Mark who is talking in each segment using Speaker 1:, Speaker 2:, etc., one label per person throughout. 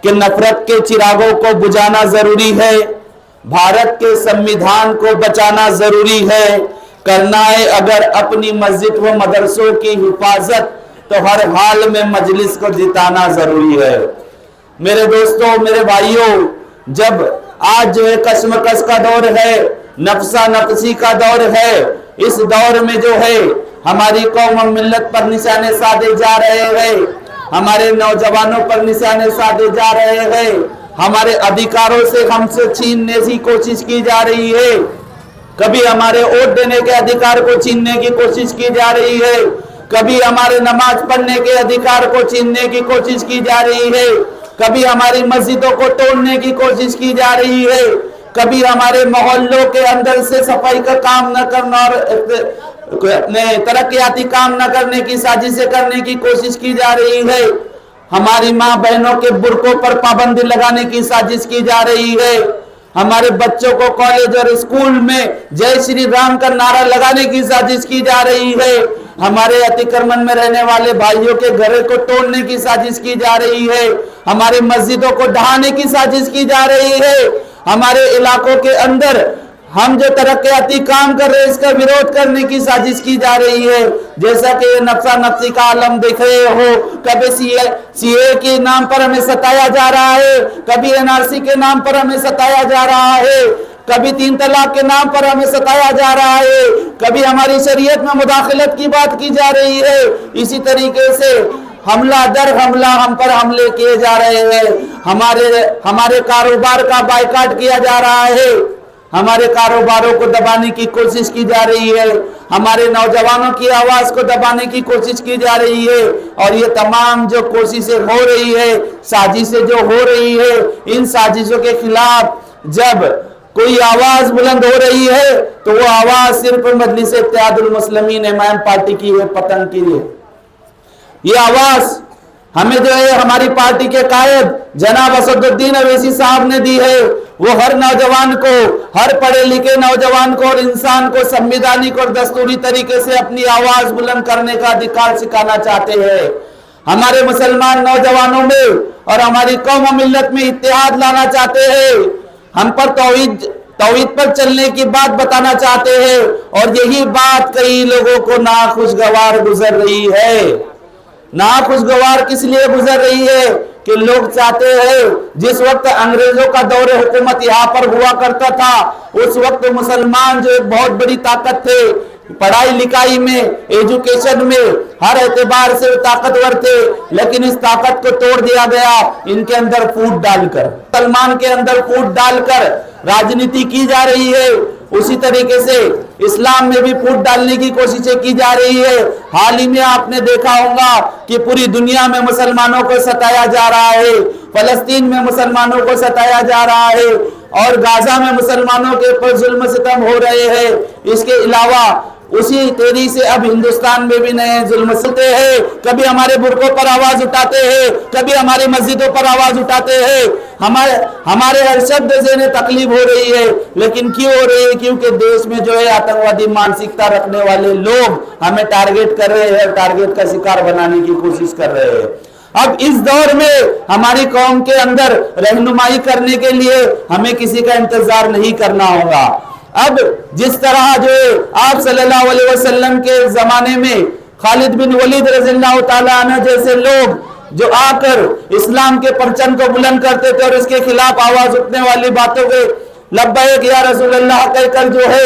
Speaker 1: कि नफरत के चिरागों को बुझाना जरूरी है, भारत के संविधान को बचाना जरूरी है, करना है अगर अपनी मस्जिद व मदरसों की हिफाजत तो हर हाल में मजलिस को जिताना जरूरी है। मेरे दोस्तों, मेरे भाइयों, जब आज जो है कशमकश का दौर है, नफसा नफसी का दौर है, इस दौर में जो है हमारी कौम और मिल्लत पर निशाने साधे जा रहे हैं, हमारे नौजवानों पर निशाने साधे जा रहे हैं, हमारे अधिकारों से हमसे छीनने की कोशिश की जा रही है, कभी हमारे वोट देने के अधिकार को छीनने की कोशिश की जा रही है, कभी हमारे नमाज पढ़ने के अधिकार को छीनने की कोशिश की जा रही है, कभी हमारी मस्जिदों को तोड़ने की कोशिश की जा रही है, कभी हमारे मोहल्लों के अंदर से सफाई का काम न करना और अपने तरक्याती काम न करने की साजिशें करने की कोशिश की जा रही है, हमारी माँ बहनों के बुर्कों पर पाबंदी लगाने की साजिश की जा रही है, हमारे बच्चों को कॉलेज और स्कूल में जय श्री राम का नारा लगाने की साजिश की जा रही है, हमारे अतिक्रमण में रहने वाले भाइयों के घरों को तोड़ने की साजिश की जा रही है, हमारे मस्जिदों को ढहाने की साजिश की जा रही है, हमारे इलाकों के अंदर हम जो तरक्याती काम कर रहे हैं इसका विरोध करने की साजिश की जा रही है। जैसा कि ये नफसा नफसी का आलम देख रहे हो, कभी सीए के नाम पर हमें सताया जा रहा है, कभी एनआरसी के नाम पर हमें सताया जा रहा है, कभी 3 तलाक के नाम पर हमें सताया जा रहा है, कभी हमारी शरीयत में मुदाखलत की बात की जा रही है। इसी तरीके से हमला दर हमला हम पर हमले किए जा रहे हैं, हमारे कारोबार का बायकॉट किया जा रहा है, हमारे कारोबारों को दबाने की कोशिश की जा रही है, हमारे नौजवानों की आवाज को दबाने की कोशिश की जा रही है। और ये तमाम जो कोशिशें हो रही है, साजिशें जो हो रही है, इन साजिशों के खिलाफ जब कोई आवाज बुलंद हो रही है तो वो आवाज सिर्फ मजलिस इत्तेहादुल मुस्लिमीन इमाम पार्टी की है, पतन की है। ये आवाज हमें जो है हमारी पार्टी के कायद जनाब असदुद्दीन अवैसी साहब ने दी है। वो हर नौजवान को, हर पढ़े लिखे नौजवान को और इंसान को संवैधानिक और दस्तूरी तरीके से अपनी आवाज बुलंद करने का अधिकार सिखाना चाहते हैं। हमारे मुसलमान नौजवानों में और हमारी कौम और मिल्लत में इत्तेहाद लाना चाहते हैं, हम पर तौहीद पर चलने की बात बताना चाहते हैं। और यही बात कई लोगों को नाखुशगवार गुजर रही है। नाखुशगवार किस लिए गुजर रही है कि लोग चाहते हैं, जिस वक्त अंग्रेजों का दौर हुकूमत यहाँ पर हुआ करता था, उस वक्त मुसलमान जो एक बहुत बड़ी ताकत थे, पढ़ाई लिखाई में, एजुकेशन में, हर एतबार से ताकतवर थे, लेकिन इस ताकत को तोड़ दिया गया इनके अंदर फूट डालकर, मुसलमान के अंदर फूट डालकर राजनीति की जा रही है। उसी तरीके से इस्लाम में भी फूट डालने की कोशिशें की जा रही है। हाल ही में आपने देखा होगा कि पूरी दुनिया में मुसलमानों को सताया जा रहा है, फलस्तीन में मुसलमानों को सताया जा रहा है और गाजा में मुसलमानों के ऊपर जुल्म सितम हो रहे हैं। इसके अलावा उसी तेजी से अब हिंदुस्तान में भी नए जुल्म चलते हैं। कभी हमारे बुर्कों पर आवाज उठाते हैं, कभी हमारी मस्जिदों पर आवाज उठाते हैं। हमारे हर शब्द से इन्हें तकलीफ हो रही है, लेकिन क्यों हो रही है? क्योंकि देश में जो है आतंकवादी मानसिकता रखने वाले लोग हमें टारगेट कर रहे हैं, टारगेट का शिकार बनाने की कोशिश कर रहे हैं। अब इस दौर में हमारी कौम के अंदर रहनुमाई करने के लिए हमें किसी का इंतजार नहीं करना होगा। अब जिस तरह जो आप सल्लल्लाहु अलैहि वसल्लम के जमाने में खालिद बिन वलीद रज़ियल्लाहु ताला अन्हु जैसे लोग जो आकर इस्लाम के परचम को बुलंद करते थे और इसके खिलाफ आवाज उठने वाली बातों के लब्बैक या रसूल अल्लाह कहकर जो है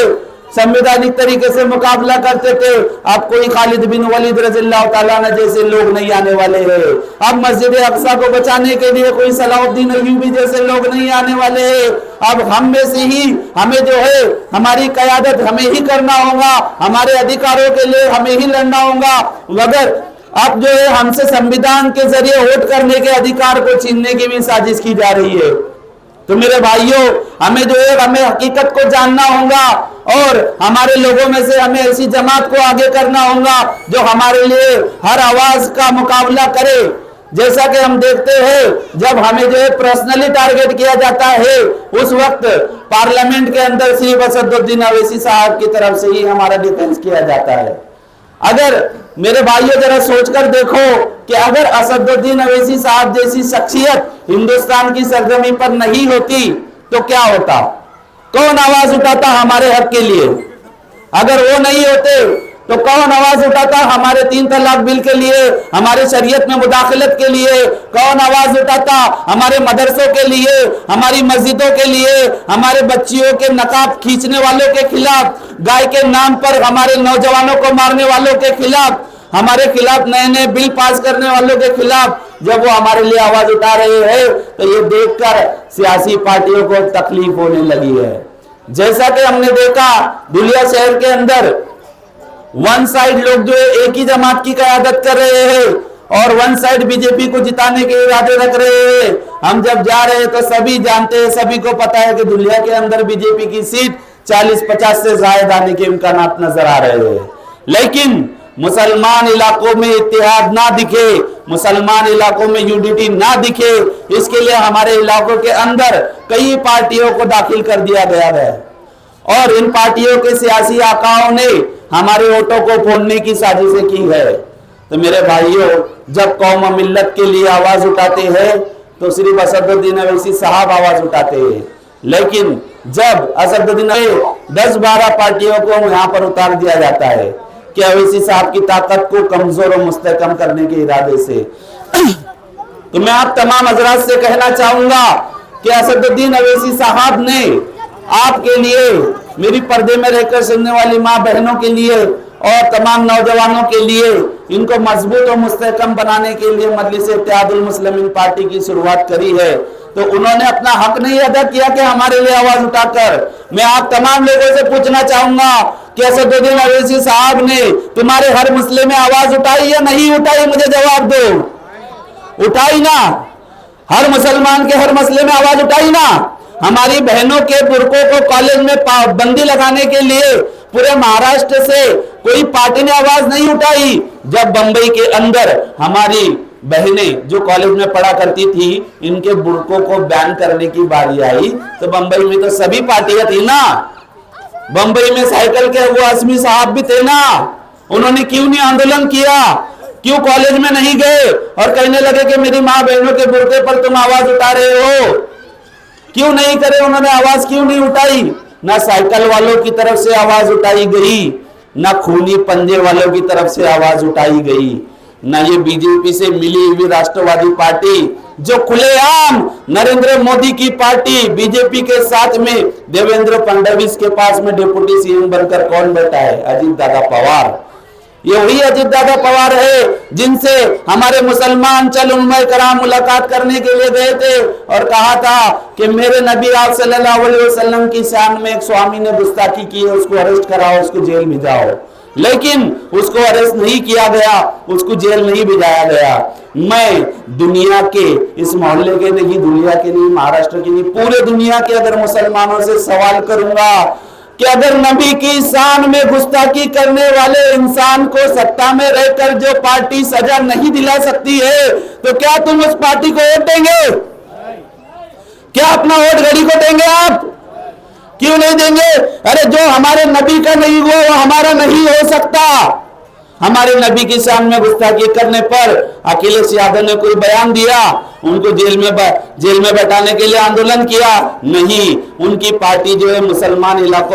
Speaker 1: संवैधानिक तरीके से मुकाबला करते थे, अब कोई खालिद बिन वलीद रज़ियल्लाहु ताला अन्हु जैसे लोग नहीं आने वाले हैं। अब मस्जिद अक्सा को बचाने के लिए कोई सलाहुद्दीन अय्यूबी जैसे लोग नहीं आने वाले हैं। अब हम में से ही हमें जो है हमारी क़यादत हमें ही करना होगा, हमारे अधिकारों के लिए हमें ही लड़ना होगा। मगर अब जो है हमसे संविधान के जरिए वोट करने के अधिकार को छीनने की भी साजिश की जा रही है। तो मेरे भाइयों, हमें जो है हमें हकीकत को जानना होगा और हमारे लोगों में से हमें ऐसी जमात को आगे करना होगा जो हमारे लिए हर आवाज का मुकाबला करे। जैसा कि हम देखते हैं जब हमें जो है पर्सनली टारगेट किया जाता है, उस वक्त पार्लियामेंट के अंदर सिर्फ असदुद्दीन अवैसी साहब की तरफ से ही हमारा डिफेंस किया जाता है। अगर मेरे भाइयों जरा सोचकर देखो कि अगर असदुद्दीन अवैसी साहब जैसी शख्सियत हिंदुस्तान की सरजमी पर नहीं होती तो क्या होता? कौन आवाज उठाता हमारे हक के लिए? अगर वो नहीं होते तो कौन आवाज उठाता हमारे 3 तलाक बिल के लिए, हमारे शरीयत में मुदाखलत के लिए? कौन आवाज उठाता हमारे मदरसों के लिए, हमारी मस्जिदों के लिए, हमारे बच्चियों के नकाब खींचने वालों के खिलाफ, गाय के नाम पर हमारे नौजवानों को मारने वालों के खिलाफ, हमारे खिलाफ नए नए बिल पास करने वालों के खिलाफ जब वो हमारे लिए आवाज उठा रहे हैं तो ये देखकर सियासी पार्टियों को तकलीफ होने लगी है। जैसा कि हमने देखा धुलिया शहर के अंदर वन साइड लोग जो है एक ही जमात की क़यादत कर रहे हैं और वन साइड बीजेपी को जिताने के इरादे रख रहे हैं। हम जब जा रहे हैं तो सभी जानते हैं, सभी को पता है कि धुलिया के अंदर बीजेपी की सीट 40-50 से ज्यादा आने के इम्कानात नजर आ रहे हैं। लेकिन मुसलमान इलाकों में इत्तेहाद ना दिखे, मुसलमान इलाकों में यूनिटी ना दिखे, इसके लिए हमारे इलाकों के अंदर कई पार्टियों को दाखिल कर दिया गया है और इन पार्टियों के सियासी आकाओं ने हमारे वोटों को फोड़ने की साजिशें की है। तो मेरे भाइयों, जब कौम और मिल्लत के लिए आवाज उठाते हैं तो सिर्फ असदुद्दीन अवैसी साहब आवाज उठाते हैं, लेकिन जब असदुद्दीन 10-12 पार्टियों को यहां पर उतार दिया जाता है कि अवैसी साहब की ताकत को कमजोर और मुस्तहकम करने के इरादे से, तो मैं आप तमाम हजरात से कहना चाहूंगा कि असदुद्दीन अवैसी साहब ने आपके लिए, मेरी पर्दे में रहकर सुनने वाली माँ बहनों के लिए और तमाम नौजवानों के लिए, इनको मजबूत और मुस्तहकम बनाने के लिए मजलिस इत्तेहादुल मुस्लिमीन पार्टी की शुरुआत करी है। तो उन्होंने अपना हक नहीं अदा किया कि हमारे लिए आवाज उठाकर। मैं आप तमाम लोगों से पूछना चाहूंगा कि असदुद्दीन अवैसी साहब ने तुम्हारे हर मसले में आवाज उठाई या नहीं उठाई? मुझे जवाब दो। उठाई ना? हर मुसलमान के हर मसले में आवाज उठाई ना? हमारी बहनों के बुर्कों को कॉलेज में बंदी लगाने के लिए पूरे महाराष्ट्र से कोई पार्टी ने आवाज नहीं उठाई। जब बंबई के अंदर हमारी बहनें जो कॉलेज में पढ़ा करती थी, इनके बुर्कों को बैन करने की बारी आई तो बंबई में तो सभी पार्टियां थी ना। बंबई में साइकिल के वो आसमी साहब भी थे ना। उन्होंने क्यों नहीं आंदोलन किया? क्यों कॉलेज में नहीं गए और कहने लगे कि मेरी माँ बहनों के बुर्के पर तुम आवाज उठा रहे हो? क्यों नहीं करे? उन्होंने आवाज क्यों नहीं उठाई? ना साइकिल वालों की तरफ से आवाज उठाई गई, ना खूनी पंजे वालों की तरफ से आवाज उठाई गई, ना ये बीजेपी से मिली हुई राष्ट्रवादी पार्टी जो खुलेआम नरेंद्र मोदी की पार्टी बीजेपी के साथ में देवेंद्र फडणवीस के पास में डिप्टी सीएम बनकर कौन बैठा है? अजीत दादा पवार। ये वही अजीत दादा पवार है जिनसे हमारे मुसलमान चल उलमाए कराम मुलाकात करने के लिए गए थे और कहा था कि मेरे नबी आप सल्लल्लाहु अलैहि वसल्लम की शान में एक स्वामी ने गुस्ताखी की है, उसको अरेस्ट कराओ, उसको जेल में जाओ। लेकिन उसको अरेस्ट नहीं किया गया, उसको जेल नहीं भिजाया गया। मैं दुनिया के इस मोहल्ले के नहीं, दुनिया के नहीं, महाराष्ट्र के नहीं, पूरे दुनिया के अगर मुसलमानों से सवाल करूंगा कि अगर नबी की शान में गुस्ताखी करने वाले इंसान को सत्ता में रहकर जो पार्टी सजा नहीं दिला सकती है तो क्या तुम उस पार्टी को वोट देंगे? क्या अपना वोट घड़ी को देंगे आप? क्यों नहीं देंगे? अरे जो हमारे नबी का नहीं हुआ वो हमारा नहीं हो सकता। हमारे नबी की शान में गुस्ताखी करने पर अखिलेश यादव ने कोई बयान दिया, उनको जेल में बैठाने के लिए आंदोलन किया? नहीं। उनकी पार्टी जो है मुसलमान इलाकों